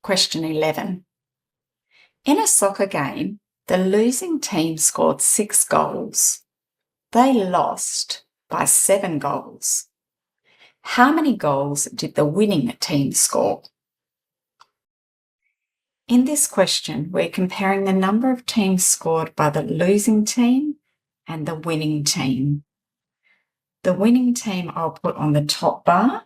Question 11. In a soccer game, the losing team scored 6 goals. They lost by 7 goals. How many goals did the winning team score? In this question, we're comparing the number of teams scored by the losing team and the winning team. The winning team I'll put on the top bar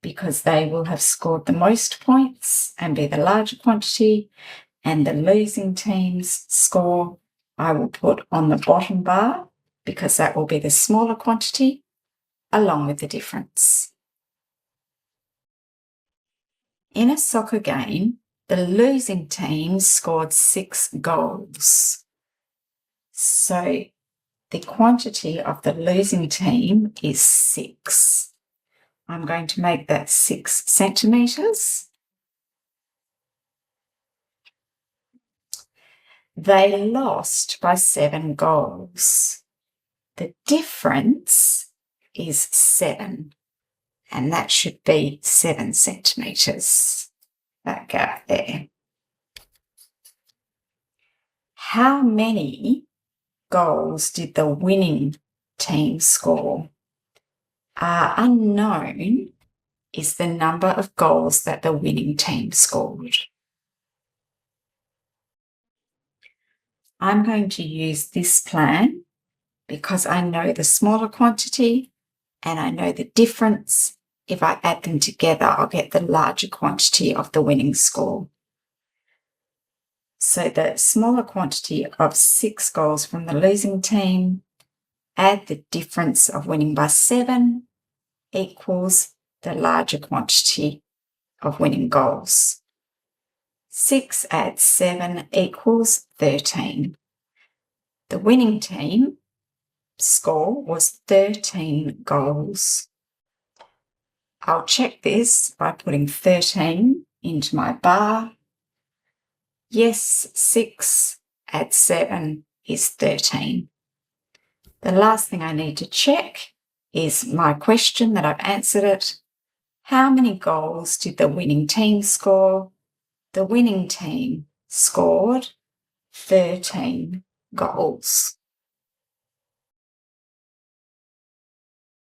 because they will have scored the most points and be the larger quantity, and the losing team's score I will put on the bottom bar because that will be the smaller quantity along with the difference. In a soccer game, the losing team scored 6 goals. So the quantity of the losing team is 6. I'm going to make that 6 centimetres. They lost by 7 goals. The difference is 7, and that should be 7 centimetres. That gap there. How many goals did the winning team score? Unknown is the number of goals that the winning team scored. I'm going to use this plan because I know the smaller quantity and I know the difference. If I add them together, I'll get the larger quantity of the winning score. So the smaller quantity of 6 goals from the losing team, add the difference of winning by 7 equals the larger quantity of winning goals. 6 add 7 equals 13. The winning team score was 13 goals. I'll check this by putting 13 into my bar. Yes, 6 add 7 is 13. The last thing I need to check is my question that I've answered it. How many goals did the winning team score? The winning team scored 13 goals.